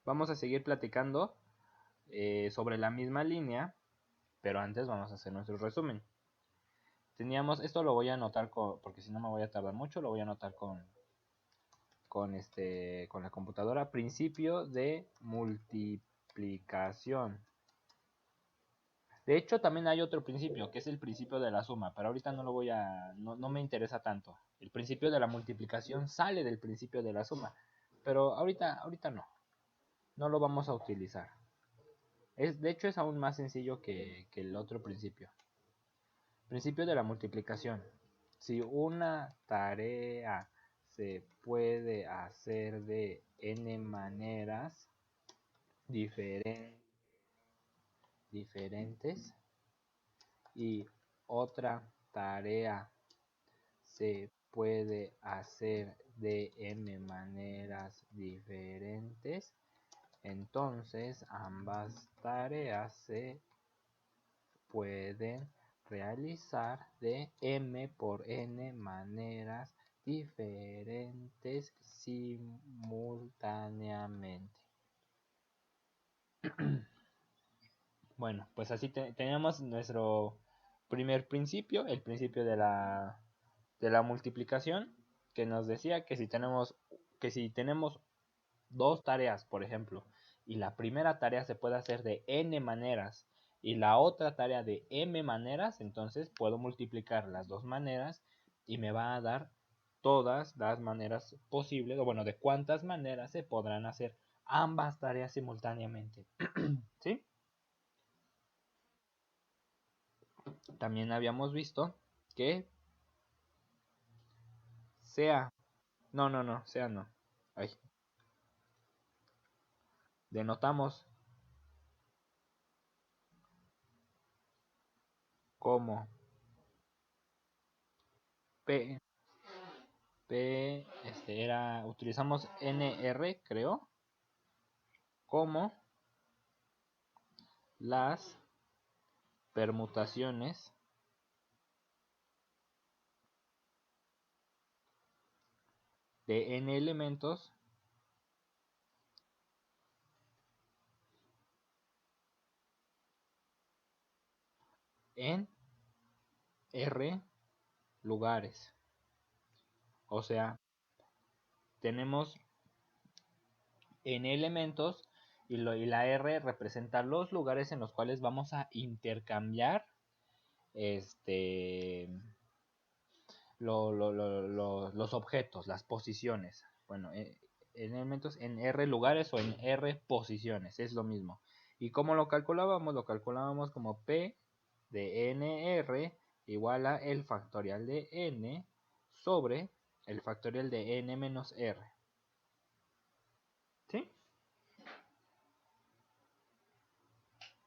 Vamos a seguir platicando sobre la misma línea, pero antes vamos a hacer nuestro resumen. Teníamos, esto lo voy a anotar porque si no me voy a tardar mucho, lo voy a anotar con la computadora. Principio de multiplicación. De hecho, también hay otro principio, que es el principio de la suma, pero ahorita no me interesa tanto. El principio de la multiplicación sale del principio de la suma, pero ahorita no lo vamos a utilizar. De hecho, es aún más sencillo que el otro principio. Principio de la multiplicación. Si una tarea se puede hacer de n maneras diferentes y otra tarea se puede hacer de n maneras diferentes, entonces ambas tareas se pueden realizar de m por n maneras diferentes simultáneamente. Bueno, pues así tenemos nuestro primer principio, el principio de la multiplicación, que nos decía que si tenemos dos tareas, por ejemplo, y la primera tarea se puede hacer de n maneras y la otra tarea de m maneras, entonces puedo multiplicar las dos maneras y me va a dar todas las maneras posibles, o bueno, de cuántas maneras se podrán hacer ambas tareas simultáneamente. ¿Sí? También habíamos visto que sea, sea no. Ay, denotamos como P, utilizamos NR, creo, como las permutaciones de n elementos en R lugares. O sea, tenemos n elementos y la R representa los lugares en los cuales vamos a intercambiar los objetos, las posiciones. Bueno, en elementos en R lugares o en R posiciones, es lo mismo. ¿Y cómo lo calculábamos? Lo calculábamos como P de NR igual a el factorial de N sobre el factorial de N menos R. ¿Sí?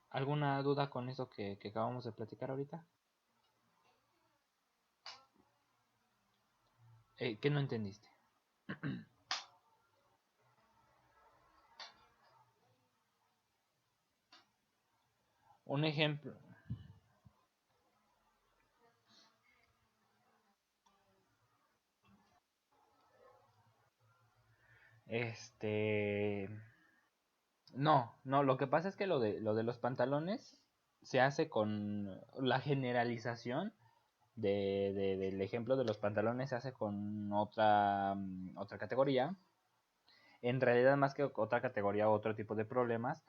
¿Alguna duda con eso que acabamos de platicar ahorita? ¿Qué no entendiste? Un ejemplo. Este... No, lo que pasa es que lo de los pantalones se hace con la generalización del ejemplo de los pantalones se hace con otra categoría. En realidad, más que otra categoría o otro tipo de problemas,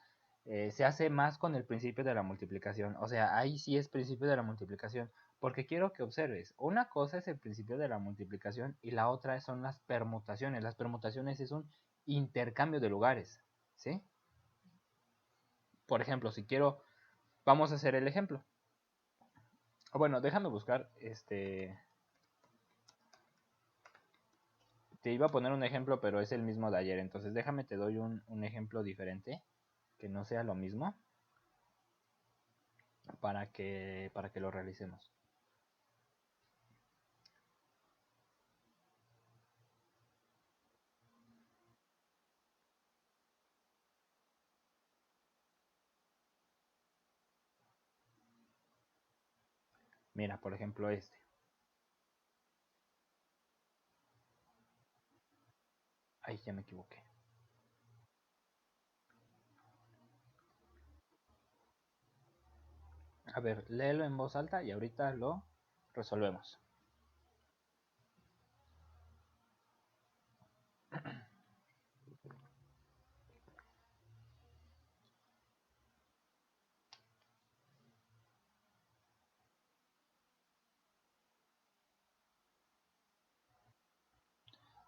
se hace más con el principio de la multiplicación. O sea, ahí sí es principio de la multiplicación. Porque quiero que observes, una cosa es el principio de la multiplicación y la otra son las permutaciones. Las permutaciones es un intercambio de lugares, ¿sí? Por ejemplo, si quiero, vamos a hacer el ejemplo. Bueno, déjame buscar, te iba a poner un ejemplo, pero es el mismo de ayer, entonces déjame te doy un ejemplo diferente, que no sea lo mismo, para que lo realicemos. Mira, por ejemplo este. Ay, ya me equivoqué. A ver, léelo en voz alta y ahorita lo resolvemos.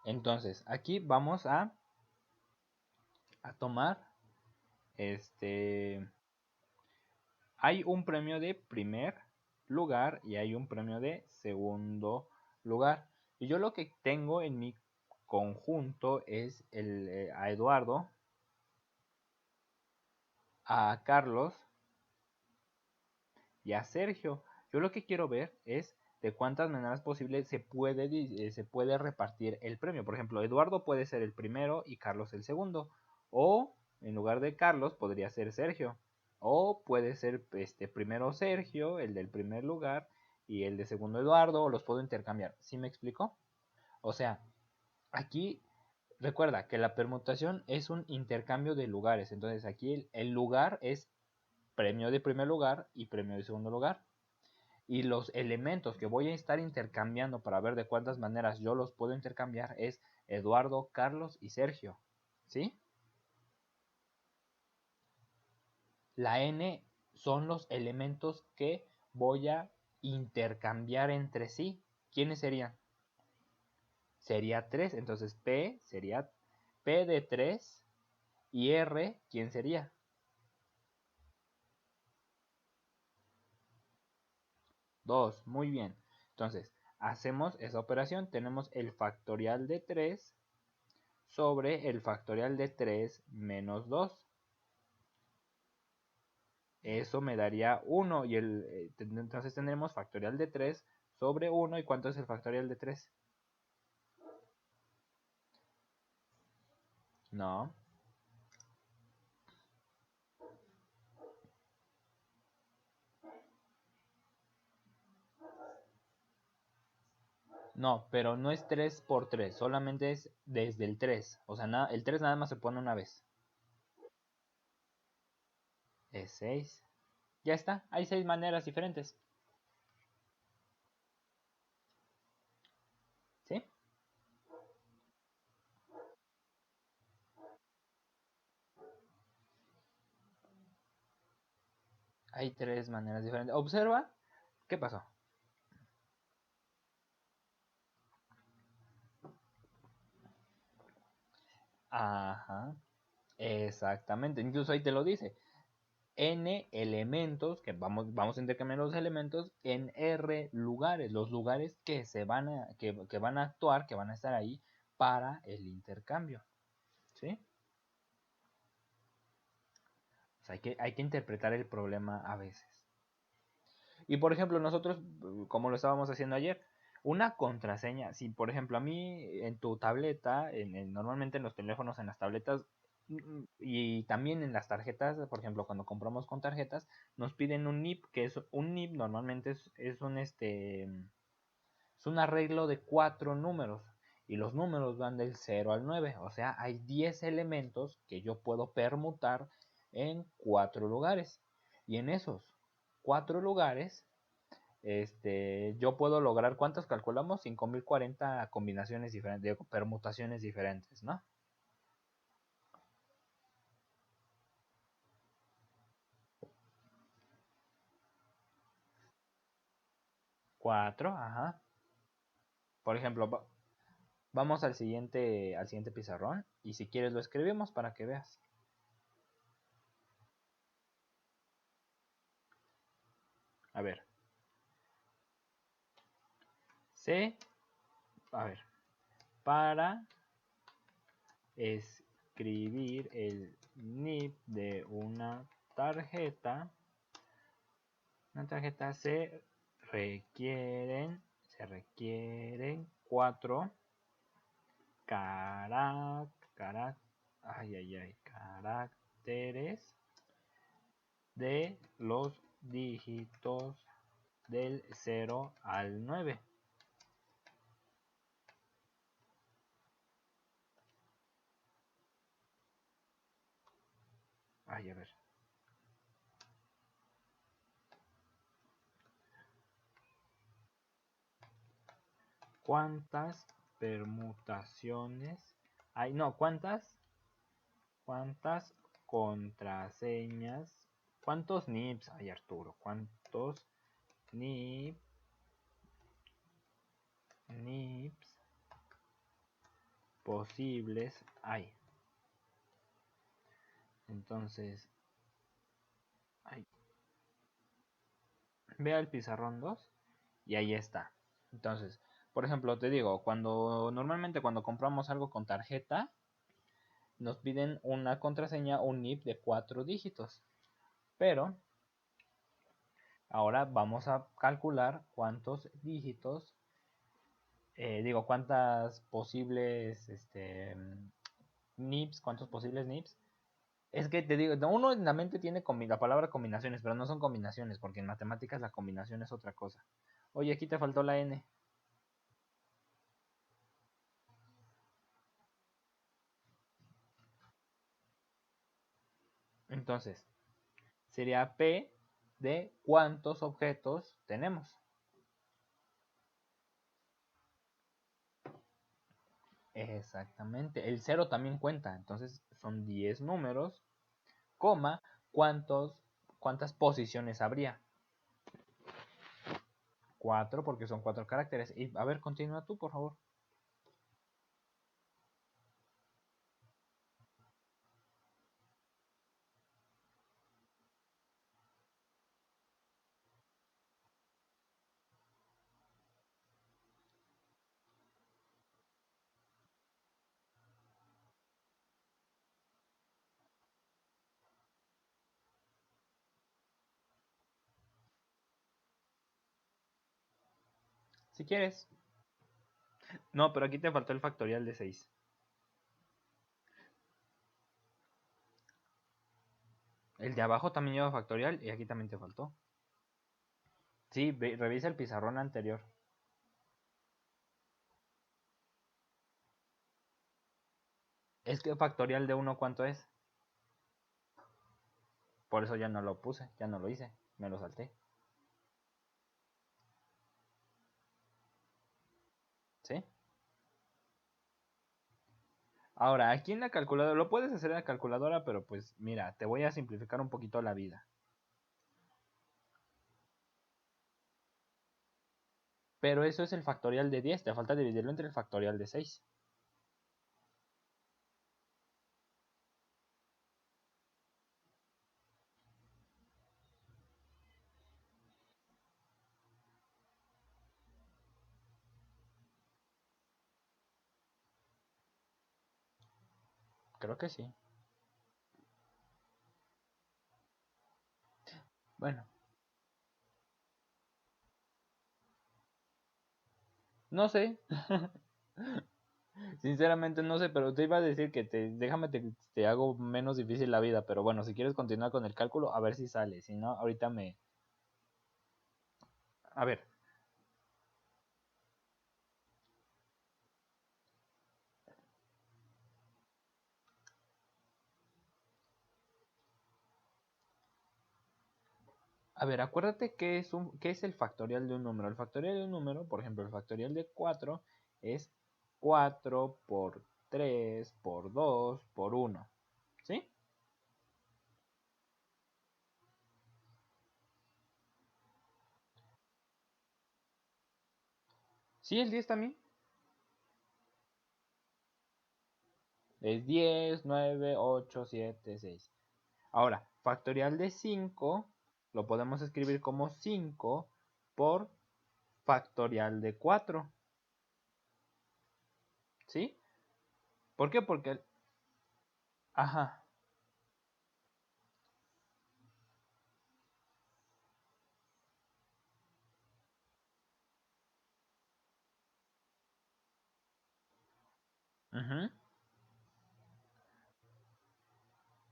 Entonces, aquí vamos a tomar este. Hay un premio de primer lugar y hay un premio de segundo lugar. Y yo lo que tengo en mi conjunto es a Eduardo, a Carlos y a Sergio. Yo lo que quiero ver es de cuántas maneras posibles se puede repartir el premio. Por ejemplo, Eduardo puede ser el primero y Carlos el segundo. O en lugar de Carlos podría ser Sergio. O puede ser primero Sergio, el del primer lugar, y el de segundo Eduardo, o los puedo intercambiar. ¿Sí me explico? O sea, aquí recuerda que la permutación es un intercambio de lugares. Entonces aquí el lugar es premio de primer lugar y premio de segundo lugar. Y los elementos que voy a estar intercambiando para ver de cuántas maneras yo los puedo intercambiar es Eduardo, Carlos y Sergio. ¿Sí? La N son los elementos que voy a intercambiar entre sí. ¿Quiénes serían? Sería 3. Entonces P sería P de 3. Y R, ¿quién sería? 2. Muy bien. Entonces, hacemos esa operación. Tenemos el factorial de 3 sobre el factorial de 3 menos 2. Eso me daría 1 y entonces tendremos factorial de 3 sobre 1. ¿Y cuánto es el factorial de 3? No. No, pero no es 3 por 3, solamente es desde el 3. O sea, el 3 nada más se pone una vez. Es 6. Ya está, hay 6 maneras diferentes. ¿Sí? Hay 3 maneras diferentes. Observa. ¿Qué pasó? Ajá. Exactamente. Incluso ahí te lo dice. N elementos, que vamos a intercambiar los elementos en R lugares, los lugares que van a actuar, que van a estar ahí para el intercambio. ¿Sí? O sea, hay que interpretar el problema a veces. Y por ejemplo, nosotros, como lo estábamos haciendo ayer, una contraseña, si por ejemplo a mí en tu tableta, normalmente en los teléfonos, en las tabletas y también en las tarjetas, por ejemplo, cuando compramos con tarjetas, nos piden un NIP, que es un NIP normalmente es un arreglo de 4 números. Y los números van del 0 al 9. O sea, hay 10 elementos que yo puedo permutar en 4 lugares. Y en esos 4 lugares, yo puedo lograr, ¿cuántos calculamos? 5040 combinaciones diferentes, permutaciones diferentes, ¿no? 4, ajá. Por ejemplo, vamos al siguiente pizarrón y si quieres lo escribimos para que veas. A ver, C, a ver, para escribir el NIP de una tarjeta se requieren 4 caracteres de los dígitos del 0 al 9. Ay, a ver. ¿Cuántas permutaciones hay? No, ¿cuántas contraseñas? ¿Cuántos NIPs hay, Arturo? ¿Cuántos NIPs posibles hay? Entonces, ay, ve al pizarrón 2 y ahí está. Entonces, por ejemplo, te digo, normalmente cuando compramos algo con tarjeta, nos piden una contraseña, un NIP de 4 dígitos. Pero ahora vamos a calcular cuántos dígitos, cuántas posibles NIPs, cuántos posibles NIPs. Es que te digo, uno en la mente tiene la palabra combinaciones, pero no son combinaciones, porque en matemáticas la combinación es otra cosa. Oye, aquí te faltó la N. Entonces, sería P de cuántos objetos tenemos. Exactamente. El cero también cuenta. Entonces son 10 números, coma, ¿cuántas posiciones habría? 4 porque son 4 caracteres. Y a ver, continúa tú, por favor. Si quieres. No, pero aquí te faltó el factorial de 6. El de abajo también lleva factorial y aquí también te faltó. Sí, revisa el pizarrón anterior. Es que factorial de uno, ¿cuánto es? Por eso ya no lo puse, ya no lo hice, me lo salté. ¿Sí? Ahora, aquí en la calculadora, lo puedes hacer en la calculadora, pero pues mira, te voy a simplificar un poquito la vida. Pero eso es el factorial de 10, te falta dividirlo entre el factorial de 6. Creo que sí. Bueno, no sé. Sinceramente no sé, pero te iba a decir que déjame te hago menos difícil la vida, pero bueno, si quieres continuar con el cálculo, a ver si sale. Si no, ahorita me... A ver, acuérdate qué es el factorial de un número. El factorial de un número, por ejemplo, el factorial de 4 es 4 por 3 por 2 por uno. ¿Sí? ¿Sí el 10 también? Es 10 9 8 7 6. Ahora, factorial de 5 lo podemos escribir como 5 por factorial de 4. ¿Sí? ¿Por qué? Porque... Ajá. Ujú.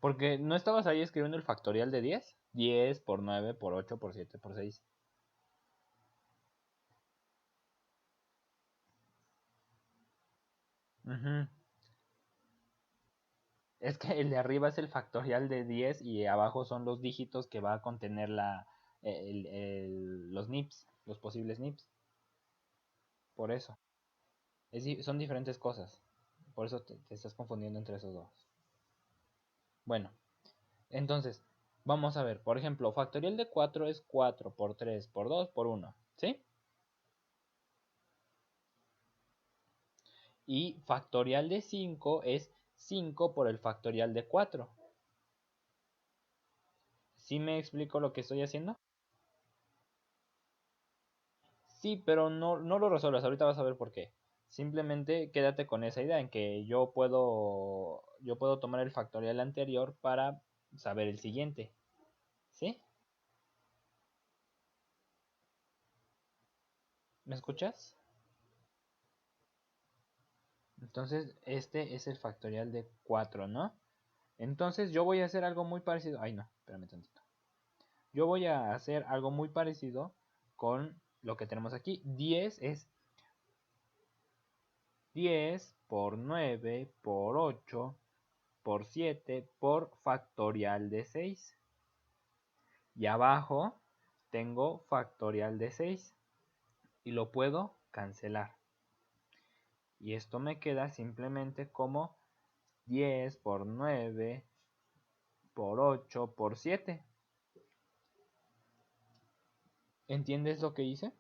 Porque no estabas ahí escribiendo el factorial de 10. 10 por 9 por 8 por 7 por 6. Ujú. Es que el de arriba es el factorial de 10 y abajo son los dígitos que va a contener los NIPs, los posibles NIPs. Por eso. Son diferentes cosas. Por eso te estás confundiendo entre esos dos. Bueno, entonces, vamos a ver. Por ejemplo, factorial de 4 es 4 por 3 por 2 por 1. ¿Sí? Y factorial de 5 es 5 por el factorial de 4. ¿Sí me explico lo que estoy haciendo? Sí, pero no lo resuelvas. Ahorita vas a ver por qué. Simplemente quédate con esa idea en que yo puedo tomar el factorial anterior para saber el siguiente. ¿Sí? ¿Me escuchas? Entonces, este es el factorial de 4, ¿no? Entonces, yo voy a hacer algo muy parecido. Ay, no, espérame tantito. Yo voy a hacer algo muy parecido con lo que tenemos aquí. 10 por 9 por 8 por 7 por factorial de 6. Y abajo tengo factorial de 6. Y lo puedo cancelar. Y esto me queda simplemente como 10 por 9 por 8 por 7. ¿Entiendes lo que hice?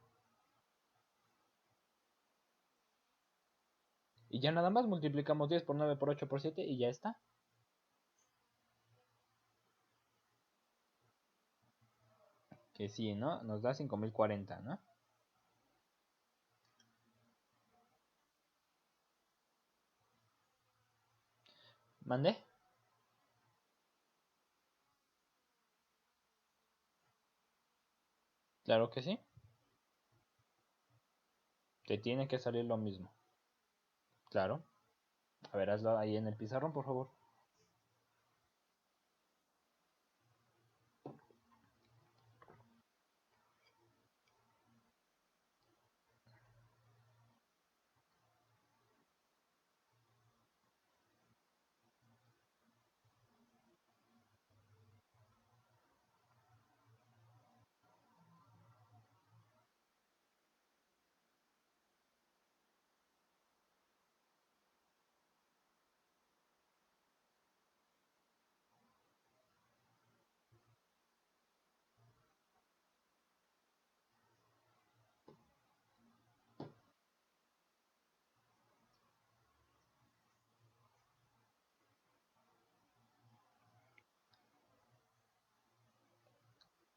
Y ya nada más multiplicamos 10 por 9 por 8 por 7 y ya está. Que sí, ¿no? Nos da 5040, ¿no? ¿Mandé? Claro que sí. Te tiene que salir lo mismo. Claro. A ver, hazlo ahí en el pizarrón, por favor.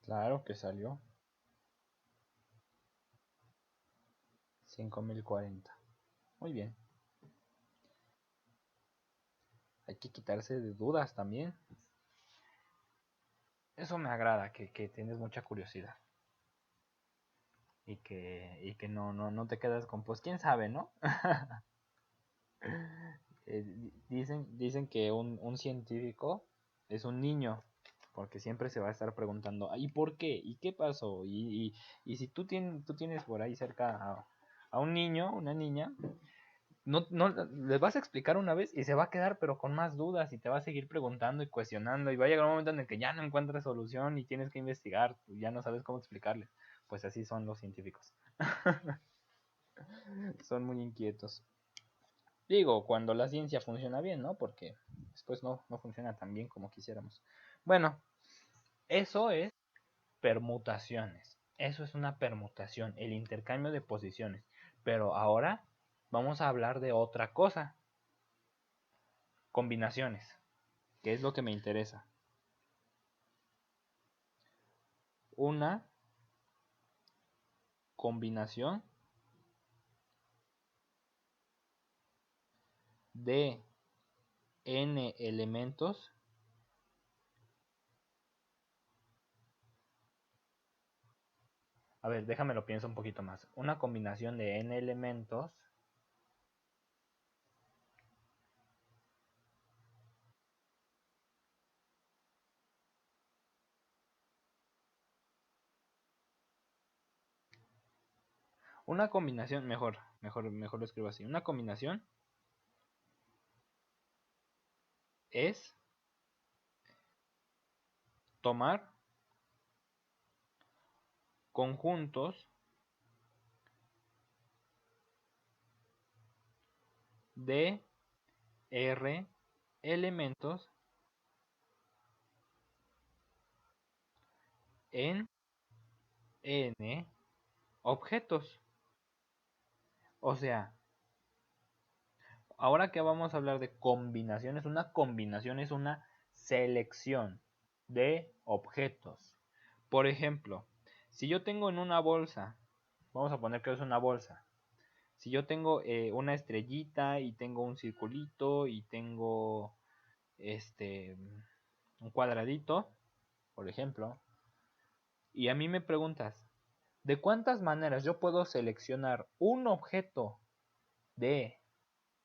Claro que salió. 5040. Muy bien. Hay que quitarse de dudas también. Eso me agrada, que tienes mucha curiosidad. Y que no te quedas con, pues quién sabe, ¿no? Dicen que un científico es un niño, porque siempre se va a estar preguntando, ¿y por qué? ¿Y qué pasó? Y si tú tienes por ahí cerca a un niño, una niña, no les vas a explicar una vez y se va a quedar pero con más dudas y te va a seguir preguntando y cuestionando y va a llegar un momento en el que ya no encuentras solución y tienes que investigar, ya no sabes cómo explicarles. Pues así son los científicos. Son muy inquietos. Digo, cuando la ciencia funciona bien, ¿no? Porque después no funciona tan bien como quisiéramos. Bueno, eso es permutaciones. Eso es una permutación, el intercambio de posiciones. Pero ahora vamos a hablar de otra cosa. Combinaciones, que es lo que me interesa. Una combinación de n elementos. A ver, déjame lo pienso un poquito más. Una combinación de n elementos una combinación, mejor lo escribo así. Una combinación es tomar conjuntos de R elementos en N objetos. O sea, ahora que vamos a hablar de combinaciones, una combinación es una selección de objetos. Por ejemplo, si yo tengo en una bolsa, vamos a poner que es una bolsa. Si yo tengo una estrellita y tengo un circulito y tengo un cuadradito, por ejemplo, y a mí me preguntas, ¿de cuántas maneras yo puedo seleccionar un objeto de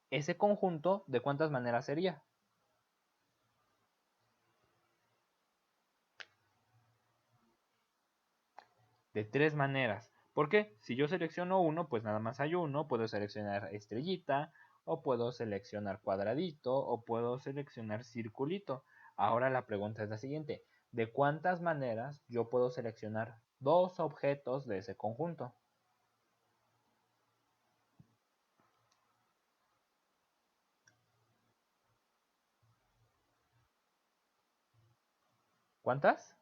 ese conjunto? ¿De cuántas maneras sería? De tres maneras. ¿Por qué? Si yo selecciono uno, pues nada más hay uno. Puedo seleccionar estrellita, o puedo seleccionar cuadradito, o puedo seleccionar circulito. Ahora la pregunta es la siguiente. ¿De cuántas maneras yo puedo seleccionar dos objetos de ese conjunto? ¿Cuántas?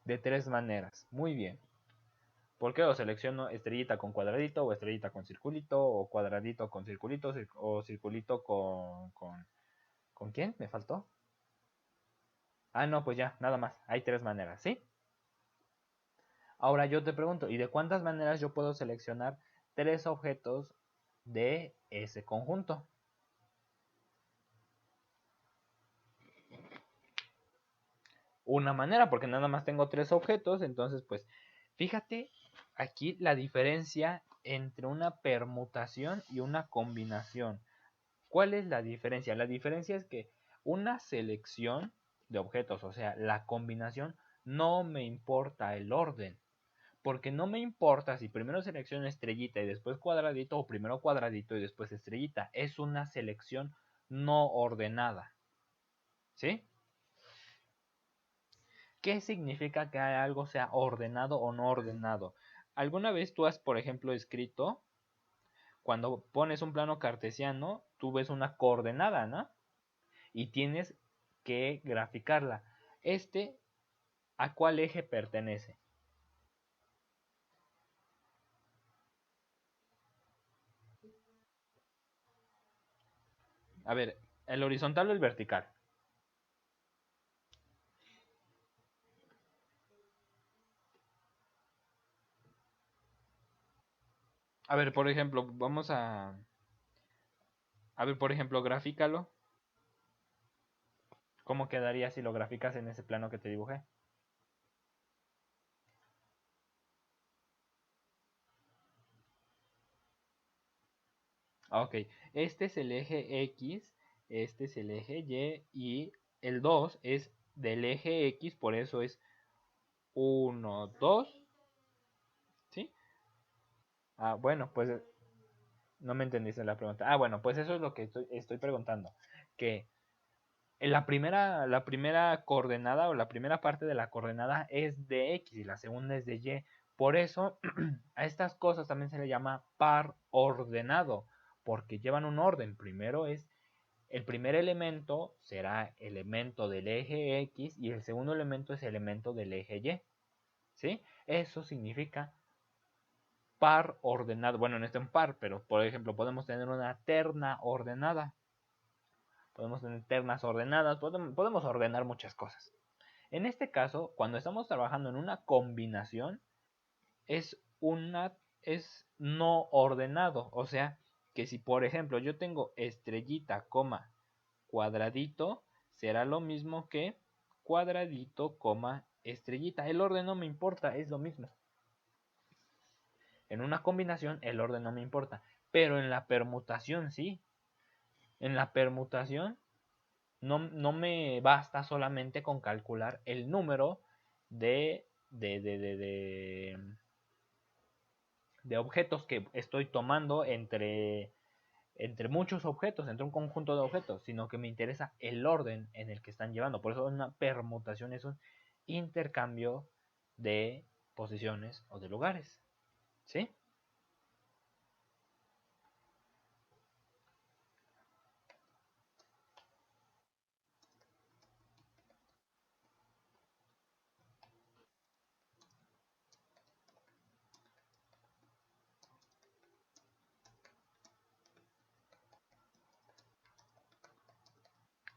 De tres maneras. Muy bien. ¿Por qué? O selecciono estrellita con cuadradito, o estrellita con circulito, o cuadradito con circulito, o circulito ¿Con quién? ¿Me faltó? Ah, no, pues ya, nada más. Hay tres maneras, ¿sí? Ahora yo te pregunto, ¿y de cuántas maneras yo puedo seleccionar tres objetos de ese conjunto? Una manera, porque nada más tengo tres objetos, entonces pues fíjate aquí la diferencia entre una permutación y una combinación. ¿Cuál es la diferencia? La diferencia es que una selección de objetos, o sea, la combinación, no me importa el orden. Porque no me importa si primero selecciono estrellita y después cuadradito, o primero cuadradito y después estrellita. Es una selección no ordenada. ¿Sí? ¿Qué significa que algo sea ordenado o no ordenado? ¿Alguna vez tú has, por ejemplo, escrito, cuando pones un plano cartesiano, tú ves una coordenada, ¿no? Y tienes que graficarla. ¿A cuál eje pertenece? A ver, ¿el horizontal o el vertical? A ver, por ejemplo, vamos a... A ver, por ejemplo, grafícalo. ¿Cómo quedaría si lo graficas en ese plano que te dibujé? Ok, este es el eje X, este es el eje Y el 2 es del eje X, por eso es uno 2, ¿sí? Ah, bueno, pues no me entendiste la pregunta. Ah, bueno, pues eso es lo que estoy preguntando. Que la primera coordenada o la primera parte de la coordenada es de X y la segunda es de Y. Por eso a estas cosas también se le llama par ordenado, porque llevan un orden. Primero es el primer elemento será elemento del eje X y el segundo elemento es elemento del eje Y. ¿Sí? Eso significa par ordenado. Bueno, no está en par, pero por ejemplo podemos tener una terna ordenada. Podemos tener ternas ordenadas, podemos ordenar muchas cosas. En este caso, cuando estamos trabajando en una combinación, es es no ordenado. O sea, que si por ejemplo yo tengo estrellita, coma, cuadradito, será lo mismo que cuadradito, coma, estrellita. El orden no me importa, es lo mismo. En una combinación el orden no me importa, pero en la permutación sí. En la permutación no me basta solamente con calcular el número de, de, de, de, de, de objetos que estoy tomando entre muchos objetos, entre un conjunto de objetos, sino que me interesa el orden en el que están llevando. Por eso una permutación es un intercambio de posiciones o de lugares. ¿Sí?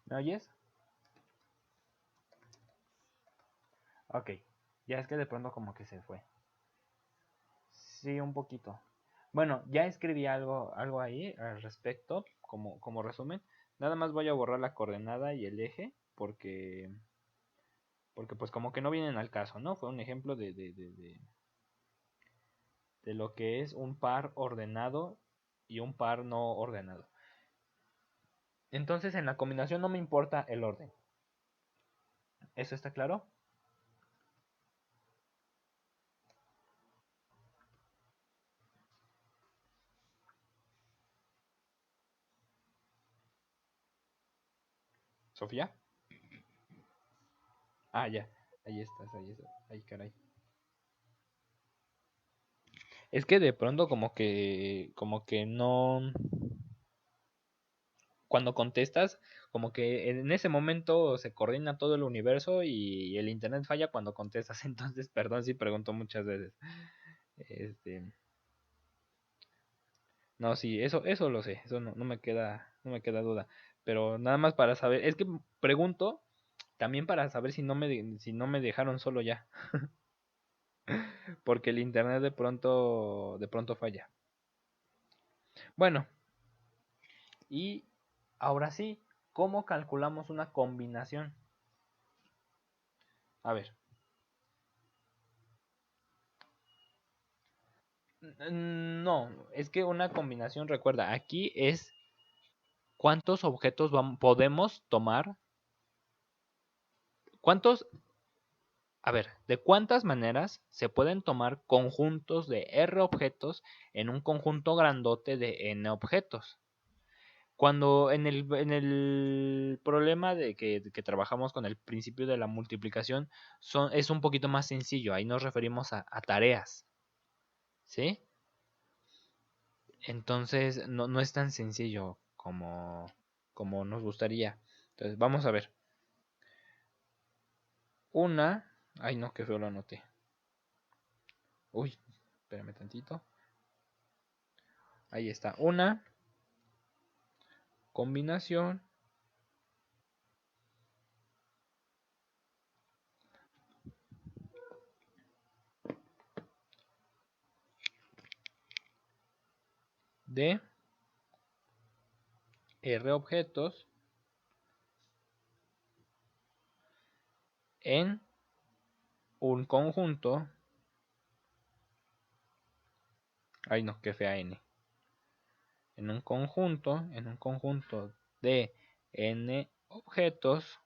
¿Me oyes? Ok. Ya es que de pronto como que se fue. Sí, un poquito. Bueno, ya escribí algo ahí al respecto, como resumen. Nada más voy a borrar la coordenada y el eje, porque pues como que no vienen al caso, ¿no? Fue un ejemplo de lo que es un par ordenado y un par no ordenado. Entonces en la combinación no me importa el orden. ¿Eso está claro? ¿Sofía? Ah, ya. Ahí estás, ahí estás. Ay, caray. Es que de pronto como que no, cuando contestas, como que en ese momento se coordina todo el universo y el internet falla cuando contestas. Entonces, perdón si pregunto muchas veces. Este, no, sí, eso lo sé, eso no me queda duda. Pero nada más para saber, es que pregunto también para saber si no me dejaron solo ya, porque el internet de pronto falla. Bueno, y ahora sí, ¿cómo calculamos una combinación? A ver, no, es que una combinación, recuerda, aquí es cuántos objetos podemos tomar, cuántos, a ver, de cuántas maneras se pueden tomar conjuntos de R objetos en un conjunto grandote de N objetos. Cuando en el problema de que trabajamos con el principio de la multiplicación, es un poquito más sencillo, ahí nos referimos a tareas, ¿sí? Entonces no es tan sencillo como nos gustaría. Entonces, vamos a ver. Una. Ay, no, que feo lo anoté. Uy, espérame tantito. Ahí está. Una combinación de R objetos en un conjunto. Ay, no, que fea N. En un conjunto de N objetos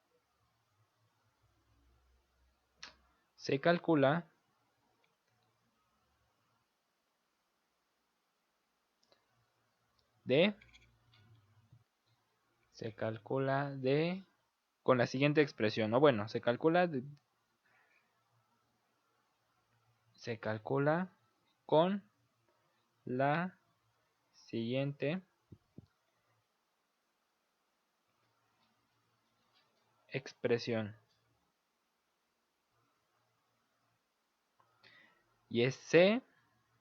se calcula de con la siguiente expresión, o bueno, se calcula con la siguiente expresión, y es C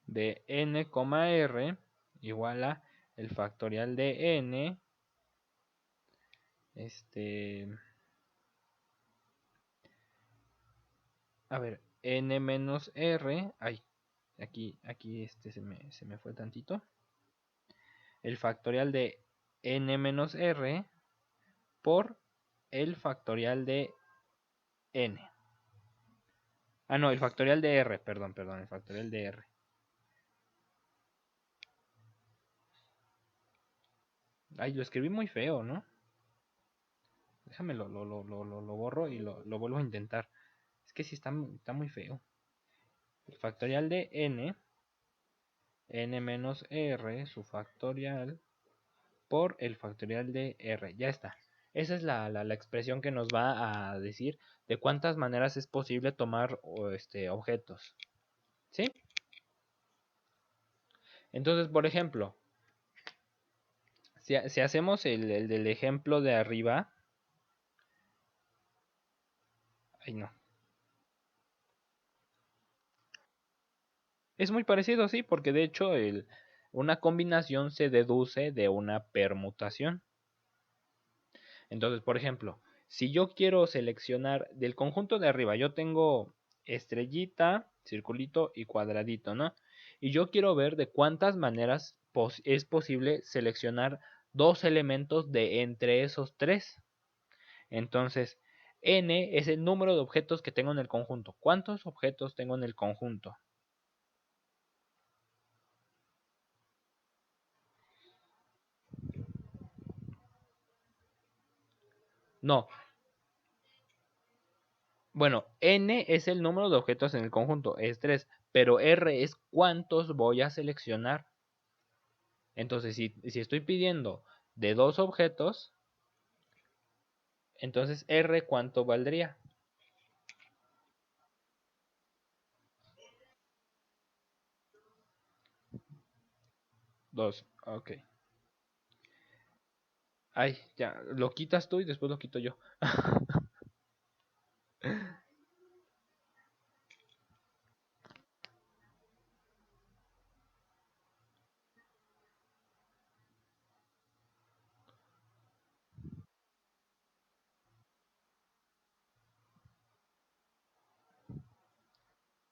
de n, r igual a el factorial de n, a ver, n menos r, ay, aquí se me fue tantito, el factorial de n menos r por el factorial de n. Ah, no, el factorial de r, perdón, el factorial de r. Ay, lo escribí muy feo, ¿no? Déjame lo borro y lo vuelvo a intentar. Es que sí está muy feo. El factorial de n menos r, su factorial, por el factorial de r. Ya está. Esa es la expresión que nos va a decir de cuántas maneras es posible tomar objetos. ¿Sí? Entonces, por ejemplo, si hacemos el del ejemplo de arriba. Ay, no. Es muy parecido, sí, porque de hecho una combinación se deduce de una permutación. Entonces, por ejemplo, si yo quiero seleccionar del conjunto de arriba, yo tengo estrellita, circulito y cuadradito, ¿no? Y yo quiero ver de cuántas maneras es posible seleccionar dos elementos de entre esos tres. Entonces, n es el número de objetos que tengo en el conjunto. ¿Cuántos objetos tengo en el conjunto? No, bueno, n es el número de objetos en el conjunto, es 3, pero r es cuántos voy a seleccionar. Entonces, si estoy pidiendo de dos objetos, entonces r cuánto valdría. 2, ok. Ay, ya, lo quitas tú y después lo quito yo.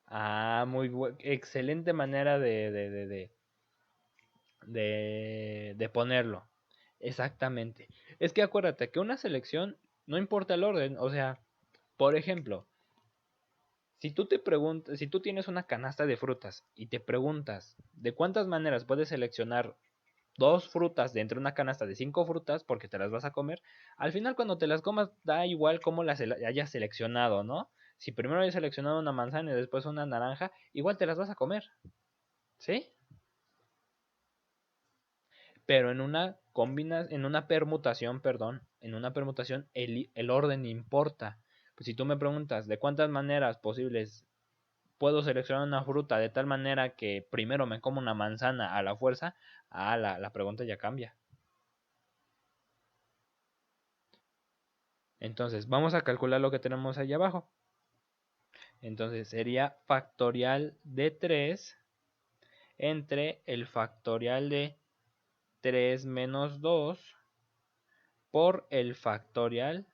Ah, excelente manera de ponerlo. Exactamente. Es que acuérdate que una selección no importa el orden. O sea, por ejemplo, si tú tienes una canasta de frutas y te preguntas de cuántas maneras puedes seleccionar dos frutas de entre una canasta de 5 frutas porque te las vas a comer, al final cuando te las comas da igual cómo las hayas seleccionado, ¿no? Si primero hayas seleccionado una manzana y después una naranja, igual te las vas a comer, ¿sí? Pero en una permutación, perdón, en una permutación el orden importa. Pues si tú me preguntas de cuántas maneras posibles puedo seleccionar una fruta de tal manera que primero me como una manzana a la fuerza, la pregunta ya cambia. Entonces, vamos a calcular lo que tenemos ahí abajo. Entonces, sería factorial de 3 entre el factorial de 3 menos 2 por el factorial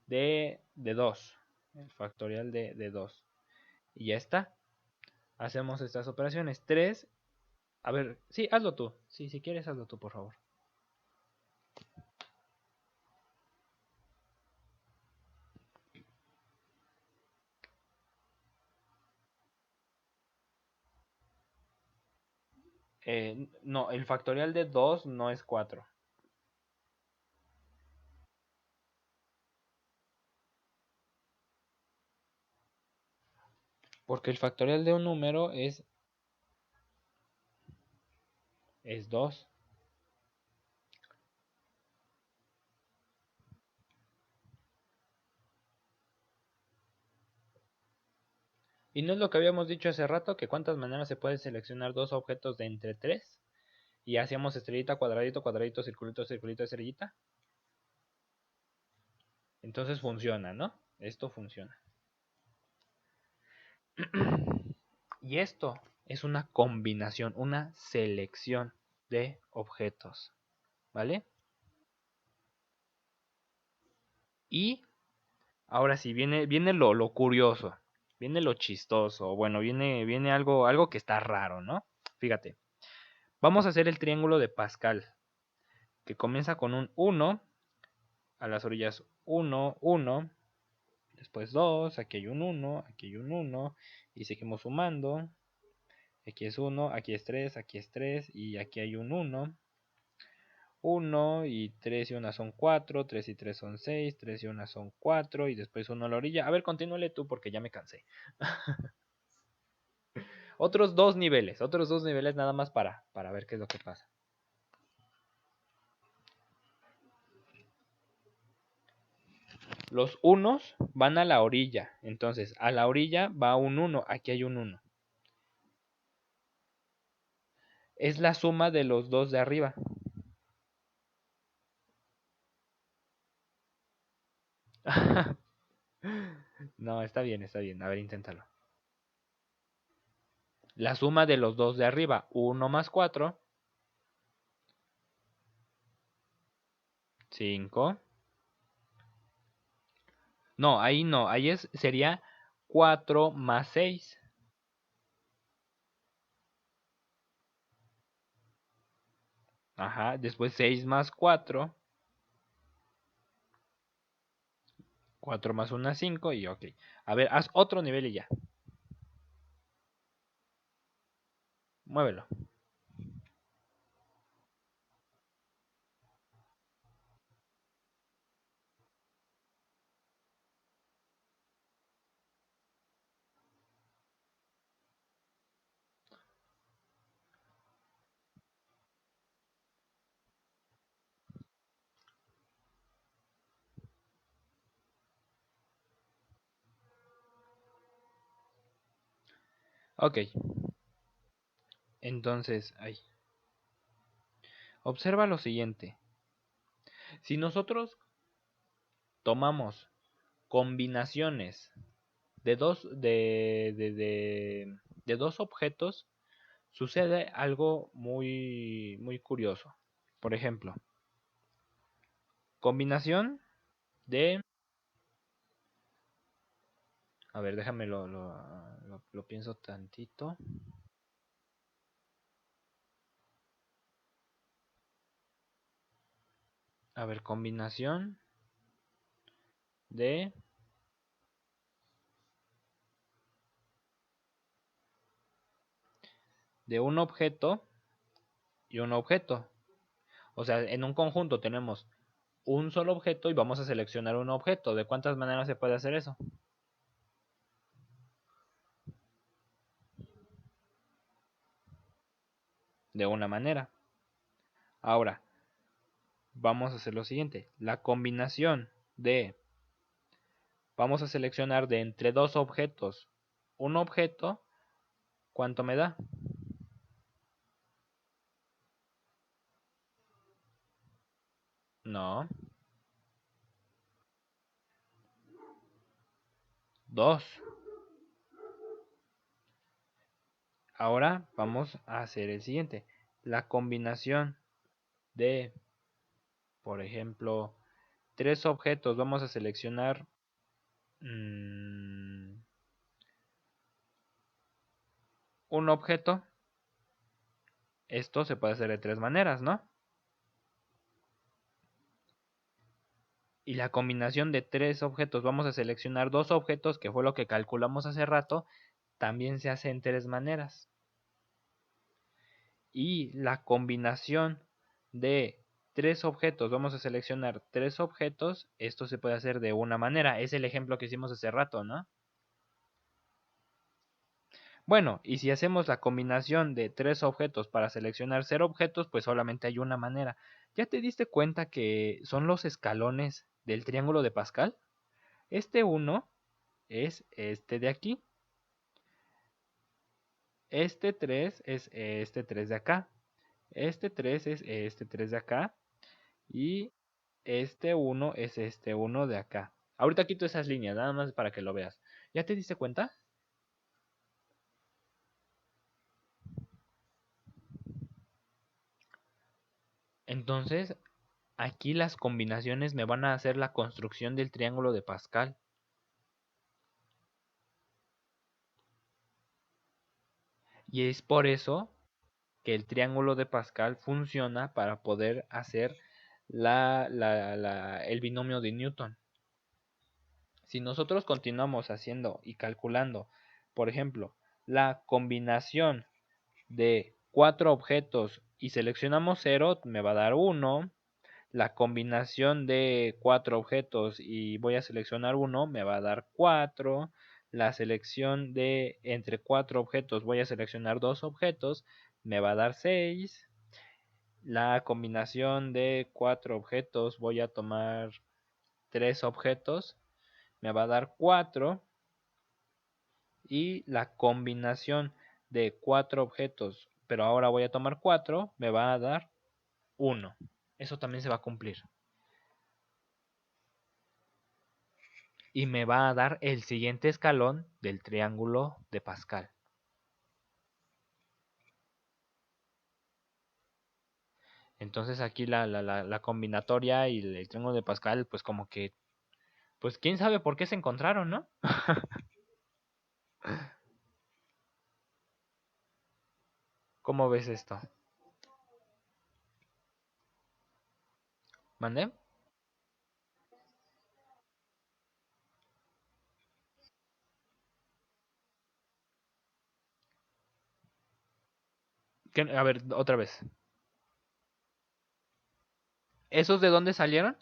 de 2. El factorial de 2. Y ya está. Hacemos estas operaciones. 3. A ver, sí, hazlo tú. Sí, si quieres, hazlo tú, por favor. No, el factorial de 2 no es 4. Porque el factorial de un número es 2. ¿Y no es lo que habíamos dicho hace rato? Que cuántas maneras se puede seleccionar dos objetos de entre 3. Y hacíamos estrellita, cuadradito, cuadradito, circulito, circulito, estrellita. Entonces funciona, ¿no? Esto funciona. Y esto es una combinación, una selección de objetos. ¿Vale? Y ahora sí, viene lo curioso. Viene lo chistoso. Bueno, viene algo que está raro, ¿no? Fíjate. Vamos a hacer el triángulo de Pascal. Que comienza con un 1. A las orillas 1, 1. Después 2. Aquí hay un 1. Aquí hay un 1. Y seguimos sumando. Aquí es 1, aquí es 3, aquí es 3 y aquí hay un 1. 1 y 3 y 1 son 4, 3 y 3 son 6, 3 y 1 son 4 y después 1 a la orilla. A ver, continúale tú porque ya me cansé. Otros dos niveles nada más para ver qué es lo que pasa. Los unos van a la orilla. Entonces, a la orilla va un 1. Aquí hay un 1. Es la suma de los dos de arriba. No, está bien, está bien. A ver, inténtalo. La suma de los dos de arriba. 1 más 4. 5. No, ahí no. Ahí sería 4 más 6. Ajá. Después 6 más 4. 4 más 1, 5. Y ok. A ver, haz otro nivel y ya. Muévelo. Ok. Entonces, ahí. Observa lo siguiente. Si nosotros tomamos combinaciones de de dos objetos, sucede algo muy curioso. Por ejemplo, combinación de... A ver, déjame lo pienso tantito. A ver, combinación de un objeto y un objeto. O sea, en un conjunto tenemos un solo objeto y vamos a seleccionar un objeto. ¿De cuántas maneras se puede hacer eso? De una manera. Ahora, vamos a hacer lo siguiente. La combinación de... Vamos a seleccionar de entre dos objetos. Un objeto, ¿cuánto me da? No, 2. Ahora vamos a hacer el siguiente. La combinación de, por ejemplo, tres objetos. Vamos a seleccionar un objeto. Esto se puede hacer de tres maneras, ¿no? Y la combinación de tres objetos. Vamos a seleccionar dos objetos, que fue lo que calculamos hace rato. También se hace en tres maneras. Y la combinación de tres objetos, vamos a seleccionar tres objetos, esto se puede hacer de una manera, es el ejemplo que hicimos hace rato, ¿no? Bueno, y si hacemos la combinación de tres objetos para seleccionar 0 objetos, pues solamente hay una manera. ¿Ya te diste cuenta que son los escalones del triángulo de Pascal? Este 1 es este de aquí, este 3 es este 3 de acá, este 3 es este 3 de acá, y este 1 es este 1 de acá. Ahorita quito esas líneas, nada más para que lo veas. ¿Ya te diste cuenta? Entonces, aquí las combinaciones me van a hacer la construcción del triángulo de Pascal. Y es por eso que el triángulo de Pascal funciona para poder hacer el binomio de Newton. Si nosotros continuamos haciendo y calculando, por ejemplo, la combinación de cuatro objetos y seleccionamos 0, me va a dar 1. La combinación de cuatro objetos y voy a seleccionar uno, me va a dar 4. La selección de entre cuatro objetos, voy a seleccionar dos objetos, me va a dar 6. La combinación de cuatro objetos, voy a tomar tres objetos me va a dar 4 y la combinación de 4 objetos, pero ahora voy a tomar 4, me va a dar 1. Eso también se va a cumplir. Y me va a dar el siguiente escalón del triángulo de Pascal. Entonces aquí la combinatoria y el triángulo de Pascal, pues como que, pues quién sabe por qué se encontraron, ¿no? ¿Cómo ves esto? ¿Mandé? A ver, otra vez. ¿Esos de dónde salieron?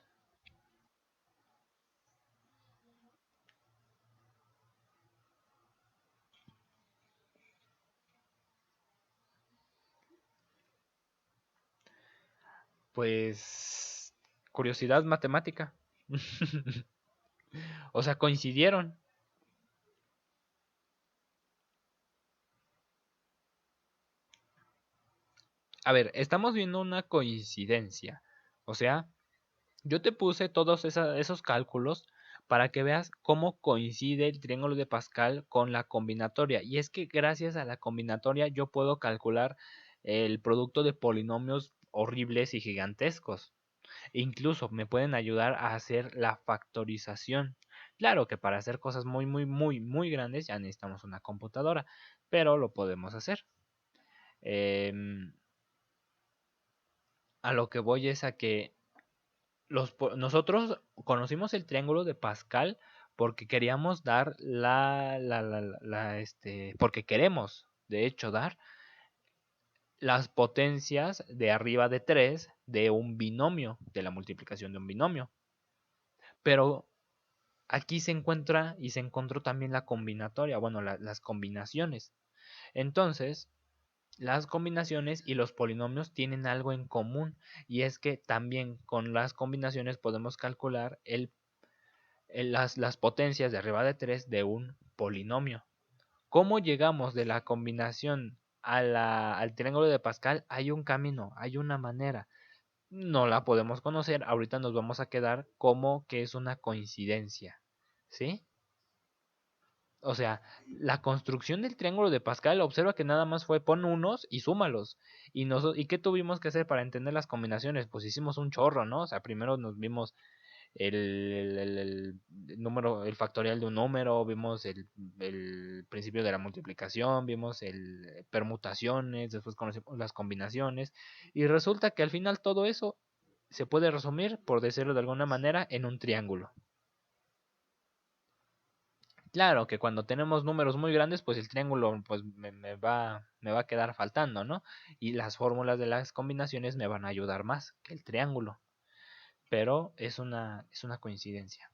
Pues curiosidad matemática. O sea, coincidieron. A ver, estamos viendo una coincidencia. O sea, yo te puse todos esos cálculos para que veas cómo coincide el triángulo de Pascal con la combinatoria. Y es que gracias a la combinatoria yo puedo calcular el producto de polinomios horribles y gigantescos. E incluso me pueden ayudar a hacer la factorización. Claro que para hacer cosas muy, muy, muy, muy grandes ya necesitamos una computadora, pero lo podemos hacer. Em, a lo que voy es a que nosotros conocimos el triángulo de Pascal porque queríamos dar porque queremos, de hecho, dar las potencias de arriba de 3 de un binomio, de la multiplicación de un binomio. Pero aquí se encuentra y se encontró también la combinatoria, bueno, las combinaciones. Entonces, las combinaciones y los polinomios tienen algo en común y es que también con las combinaciones podemos calcular las potencias de arriba de 3 de un polinomio. ¿Cómo llegamos de la combinación al triángulo de Pascal? Hay un camino, hay una manera. No la podemos conocer, ahorita nos vamos a quedar como que es una coincidencia. ¿Sí? O sea, la construcción del triángulo de Pascal, observa que nada más fue pon unos y súmalos. ¿Y qué tuvimos que hacer para entender las combinaciones? Pues hicimos un chorro, ¿no? O sea, primero nos vimos el número, el factorial de un número, vimos el principio de la multiplicación, vimos el permutaciones, después conocimos las combinaciones, y resulta que al final todo eso se puede resumir, por decirlo de alguna manera, en un triángulo. Claro que cuando tenemos números muy grandes, pues el triángulo pues me va a quedar faltando, ¿no? Y las fórmulas de las combinaciones me van a ayudar más que el triángulo. Pero es una coincidencia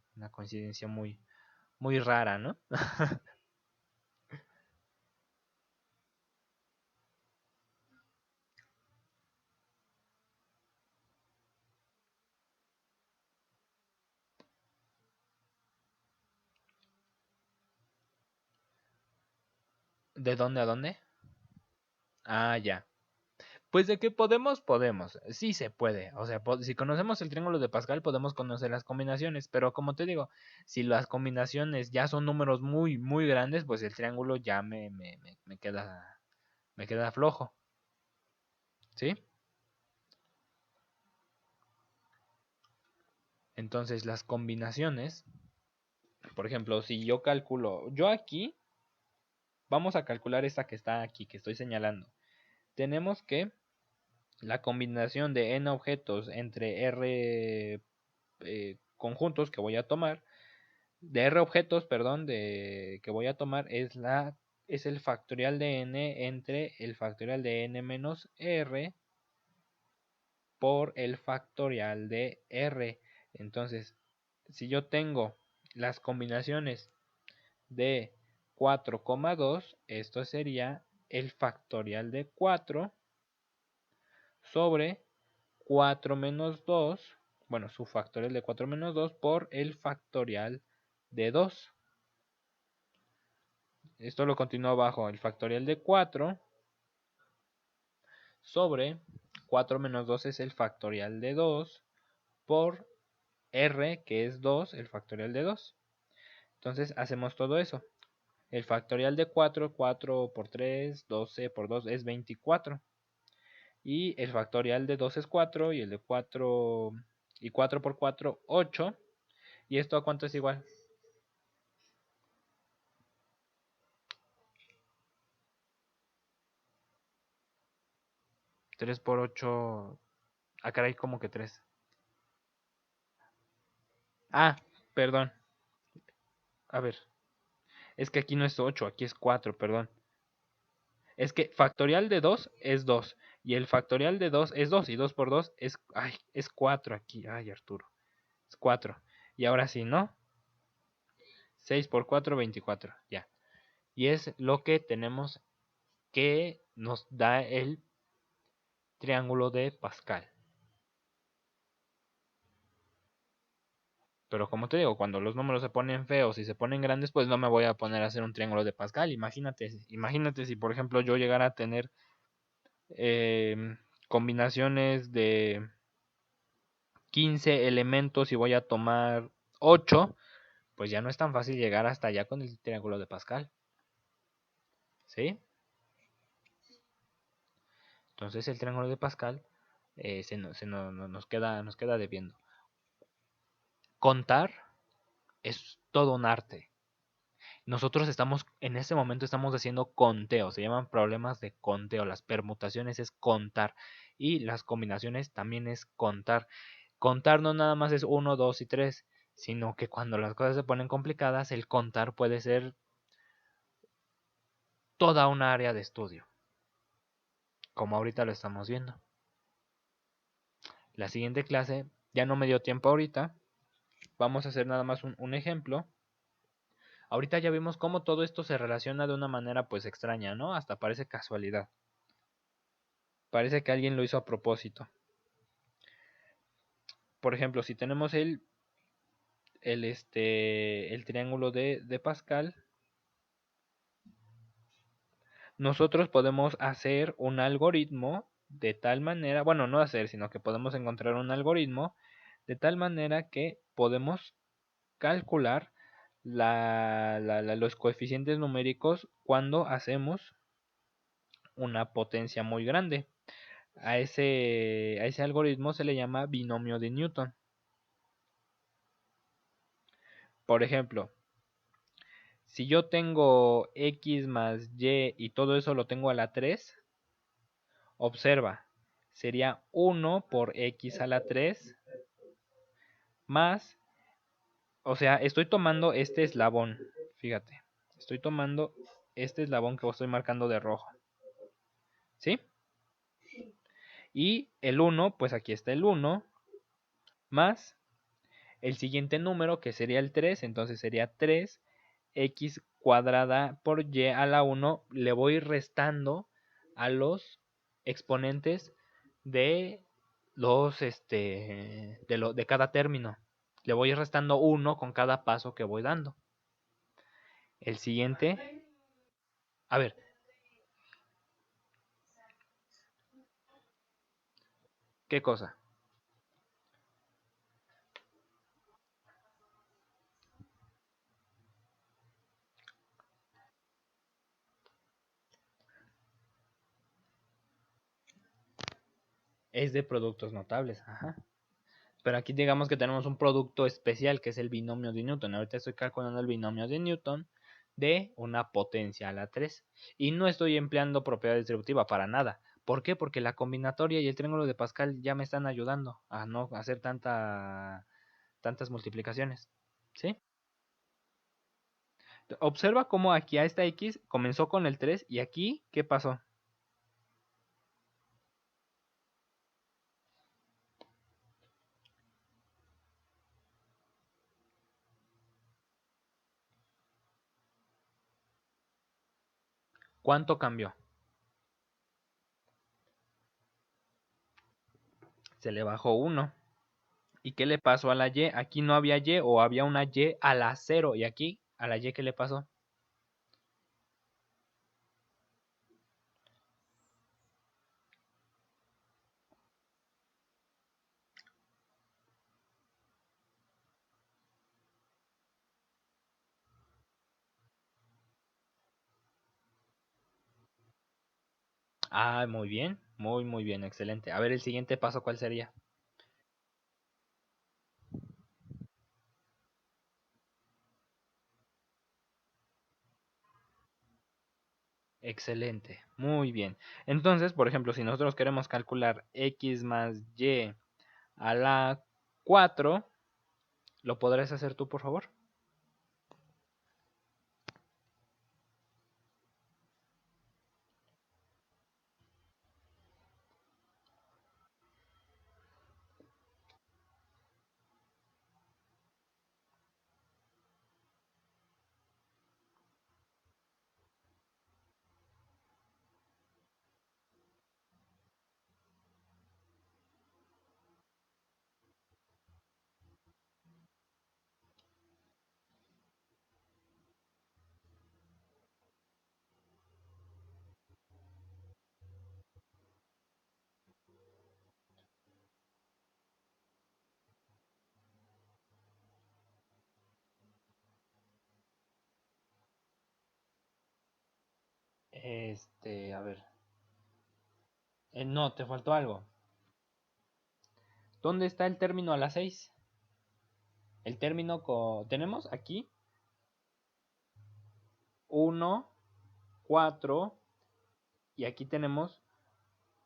muy, muy rara, ¿no? ¿De dónde a dónde? Ah, ya. Pues de que podemos, podemos. Sí se puede. O sea, si conocemos el triángulo de Pascal, podemos conocer las combinaciones. Pero como te digo, si las combinaciones ya son números muy, muy grandes, pues el triángulo ya me queda flojo. ¿Sí? Entonces las combinaciones, por ejemplo, si yo calculo, yo aquí, vamos a calcular esta que está aquí, que estoy señalando. Tenemos que la combinación de n objetos entre r conjuntos que voy a tomar, de r objetos, perdón, que voy a tomar es el factorial de n entre el factorial de n menos r por el factorial de r. Entonces, si yo tengo las combinaciones de 4,2, esto sería el factorial de 4 sobre 4 menos 2, bueno, su factorial de 4 menos 2 por el factorial de 2. Esto lo continúo abajo. El factorial de 4 sobre 4 menos 2 es el factorial de 2 por r, que es 2, el factorial de 2. Entonces hacemos todo eso. El factorial de 4, 4 por 3, 12 por 2 es 24. Y el factorial de 2 es 4 y el de 4 y 4 por 4, 8. ¿Y esto a cuánto es igual? 3 por 8. Ah, caray, como que 3. Ah, perdón. A ver. Es que aquí no es 8, aquí es 4, perdón. Es que factorial de 2 es 2. Y el factorial de 2 es 2. Y 2 por 2 es... Ay, es 4 aquí. Ay, Arturo. Es 4. Y ahora sí, ¿no? 6 por 4, 24. Ya. Y es lo que tenemos que nos da el triángulo de Pascal. Pero como te digo, cuando los números se ponen feos y se ponen grandes, pues no me voy a poner a hacer un triángulo de Pascal. Imagínate si, por ejemplo, yo llegara a tener combinaciones de 15 elementos y voy a tomar 8, pues ya no es tan fácil llegar hasta allá con el triángulo de Pascal. ¿Sí? Entonces el triángulo de Pascal nos queda debiendo. Contar es todo un arte. Nosotros en este momento estamos haciendo conteo, se llaman problemas de conteo. Las permutaciones es contar y las combinaciones también es contar. Contar no nada más es 1, 2 y 3, sino que cuando las cosas se ponen complicadas, el contar puede ser toda una área de estudio, como ahorita lo estamos viendo. La siguiente clase, ya no me dio tiempo ahorita, vamos a hacer nada más un ejemplo. Ahorita ya vimos cómo todo esto se relaciona de una manera pues extraña, ¿no? Hasta parece casualidad. Parece que alguien lo hizo a propósito. Por ejemplo, si tenemos el triángulo de Pascal, nosotros podemos hacer un algoritmo de tal manera, bueno, no hacer, sino que podemos encontrar un algoritmo de tal manera que podemos calcular los coeficientes numéricos cuando hacemos una potencia muy grande. A ese algoritmo se le llama binomio de Newton. Por ejemplo, si yo tengo x más y y todo eso lo tengo a la 3, observa, sería 1 por x a la 3 más, o sea, estoy tomando este eslabón, fíjate, estoy tomando este eslabón que estoy marcando de rojo, ¿sí? Y el 1, pues aquí está el 1, más el siguiente número que sería el 3, entonces sería 3x cuadrada por y a la 1, le voy restando a los exponentes de los de cada término. Le voy restando 1 con cada paso que voy dando. El siguiente, a ver, ¿qué cosa? Es de productos notables, ajá. Pero aquí digamos que tenemos un producto especial que es el binomio de Newton. Ahorita estoy calculando el binomio de Newton de una potencia a la 3. Y no estoy empleando propiedad distributiva para nada. ¿Por qué? Porque la combinatoria y el triángulo de Pascal ya me están ayudando a no hacer tantas multiplicaciones. ¿Sí? Observa cómo aquí a esta X comenzó con el 3 y aquí, ¿qué pasó? ¿Cuánto cambió? Se le bajó 1. ¿Y qué le pasó a la y? Aquí no había y o había una y a la 0. ¿Y aquí a la y qué le pasó? Ah, muy bien. Muy bien. Excelente. A ver, el siguiente paso, ¿cuál sería? Excelente. Muy bien. Entonces, por ejemplo, si nosotros queremos calcular x más y a la 4, ¿lo podrás hacer tú, por favor? A ver. No, te faltó algo. ¿Dónde está el término a las 6? El término tenemos aquí 1, 4 y aquí tenemos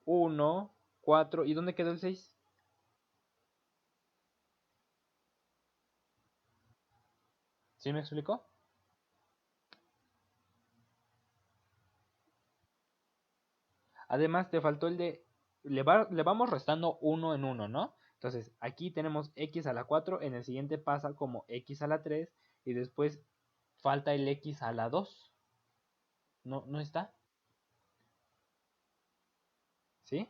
1, 4. ¿Y dónde quedó el 6? ¿Sí me explicó? Además, te faltó el de... Le vamos restando uno en uno, ¿no? Entonces, aquí tenemos x a la 4, en el siguiente pasa como x a la 3 y después falta el x a la 2. ¿No, no está? ¿Sí?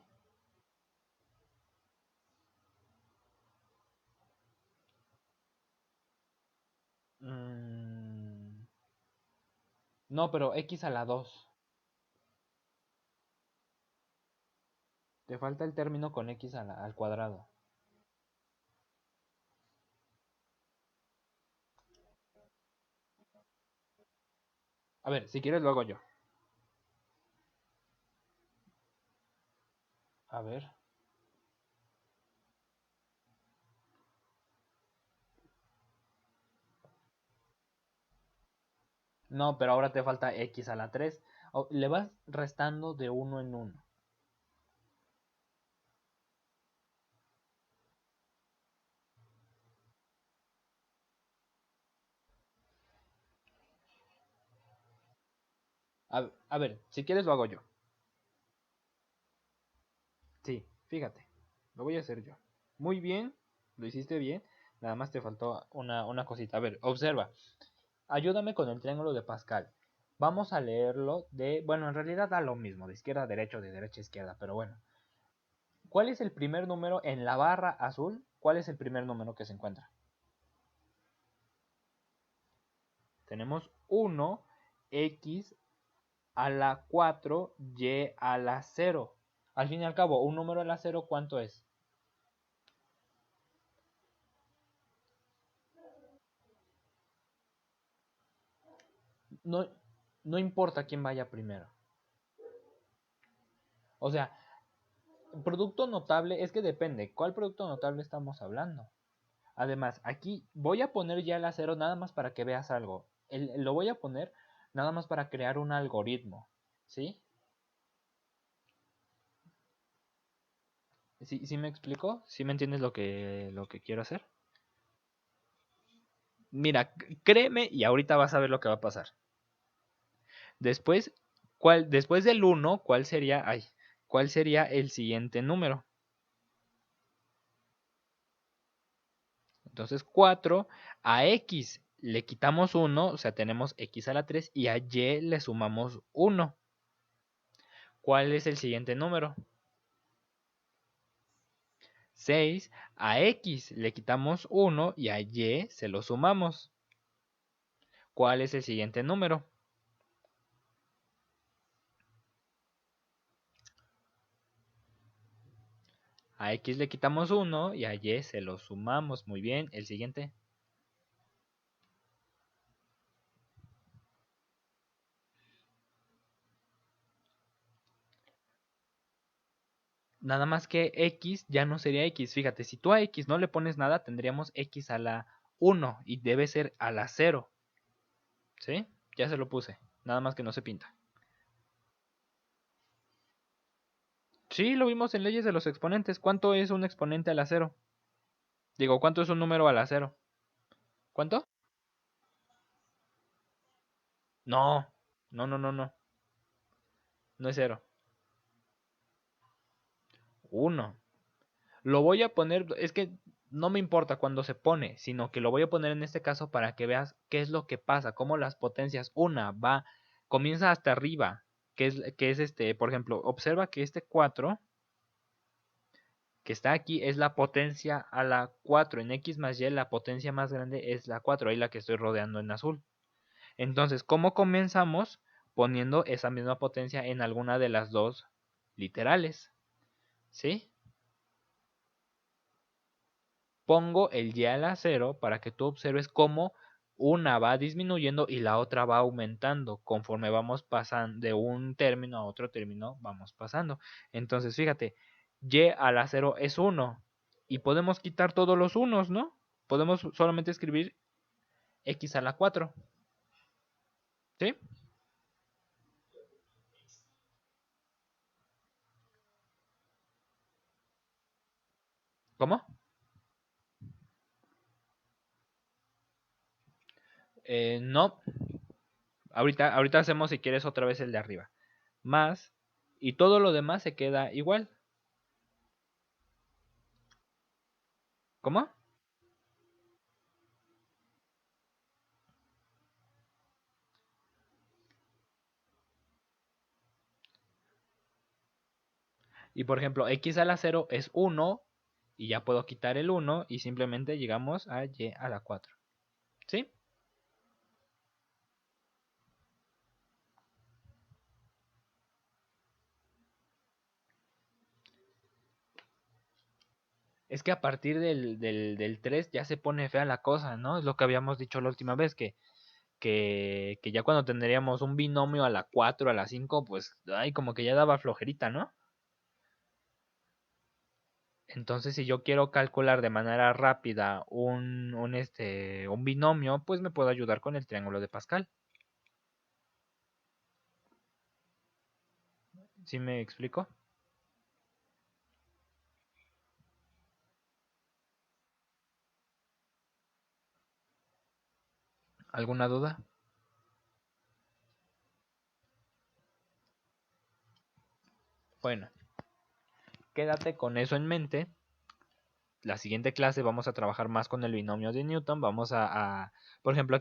Mm, no, pero x a la 2. Te falta el término con x al cuadrado. A ver, si quieres lo hago yo. A ver. No, pero ahora te falta x a la 3. Le vas restando de uno en uno. A ver, si quieres lo hago yo. Sí, fíjate. Lo voy a hacer yo. Muy bien, lo hiciste bien. Nada más te faltó una cosita. A ver, observa. Ayúdame con el triángulo de Pascal. Vamos a leerlo de... Bueno, en realidad da lo mismo, de izquierda a derecha, de derecha a izquierda, pero bueno. ¿Cuál es el primer número en la barra azul? ¿Cuál es el primer número que se encuentra? Tenemos 1, x a la 4, y a la 0. Al fin y al cabo, un número a la 0, ¿cuánto es? No, no importa quién vaya primero. O sea, producto notable es que depende. ¿Cuál producto notable estamos hablando? Además, aquí voy a poner ya el acero nada más para que veas algo. Lo voy a poner nada más para crear un algoritmo. ¿Sí? ¿Sí me explico? ¿Sí me entiendes lo que quiero hacer? Mira, créeme y ahorita vas a ver lo que va a pasar. Después, después del 1, ¿cuál sería el siguiente número? Entonces 4 a x le quitamos 1, o sea, tenemos x a la 3 y a y le sumamos 1. ¿Cuál es el siguiente número? 6, a X le quitamos 1 y a Y se lo sumamos. ¿Cuál es el siguiente número? A X le quitamos 1 y a Y se lo sumamos. Muy bien, el siguiente. Nada más que X ya no sería X. Fíjate, si tú a X no le pones nada, tendríamos X a la 1 y debe ser a la 0. ¿Sí? Ya se lo puse. Nada más que no se pinta. Sí, lo vimos en leyes de los exponentes. ¿Cuánto es un exponente a la 0? Digo, ¿cuánto es un número a la 0? ¿Cuánto? No. No, no, no, no. No es 0. 1. Lo voy a poner, es que no me importa cuando se pone, sino que lo voy a poner en este caso para que veas qué es lo que pasa, cómo las potencias, una va, comienza hasta arriba, que es por ejemplo, observa que este 4 que está aquí es la potencia a la 4 en X más Y, la potencia más grande es la 4 ahí la que estoy rodeando en azul. Entonces, ¿cómo comenzamos? Poniendo esa misma potencia en alguna de las dos literales, ¿sí? Pongo el y a la 0 para que tú observes cómo una va disminuyendo y la otra va aumentando conforme vamos pasando de un término a otro término, vamos pasando. Entonces, fíjate, y a la 0 es 1 y podemos quitar todos los unos, ¿no? Podemos solamente escribir x a la 4, ¿sí? ¿Cómo? No, ahorita hacemos si quieres otra vez el de arriba. Más, y todo lo demás se queda igual. ¿Cómo? Y por ejemplo, x a la 0 es 1 y ya puedo quitar el 1 y simplemente llegamos a y a la 4. ¿Sí? Es que a partir del 3 ya se pone fea la cosa, ¿no? Es lo que habíamos dicho la última vez, que ya cuando tendríamos un binomio a la 4 a la 5 pues, ay, como que ya daba flojerita, ¿no? Entonces, si yo quiero calcular de manera rápida un binomio, pues me puedo ayudar con el triángulo de Pascal. ¿Sí me explico? ¿Alguna duda? Bueno, quédate con eso en mente. La siguiente clase vamos a trabajar más con el binomio de Newton. Por ejemplo,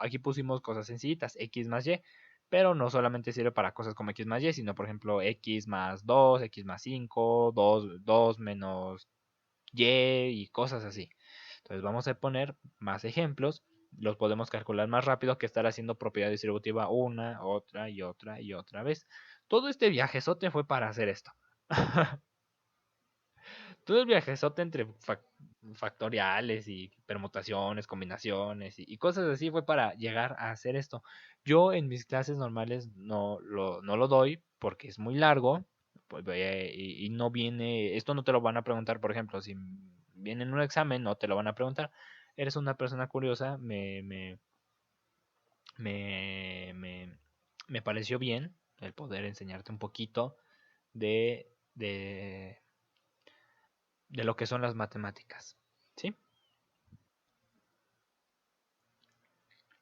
aquí pusimos cosas sencillitas, x más y, pero no solamente sirve para cosas como x más y, sino por ejemplo x más 2, x más 5, 2 menos y cosas así. Entonces vamos a poner más ejemplos. Los podemos calcular más rápido que estar haciendo propiedad distributiva una, otra y otra y otra vez. Todo este viajezote fue para hacer esto. Todo el viajezote entre factoriales y permutaciones, combinaciones y cosas así fue para llegar a hacer esto. Yo en mis clases normales no lo doy porque es muy largo pues, y no viene, esto no te lo van a preguntar, por ejemplo, si viene en un examen, no te lo van a preguntar. Eres una persona curiosa, me, me, me pareció bien el poder enseñarte un poquito de, de, de lo que son las matemáticas. ¿Sí?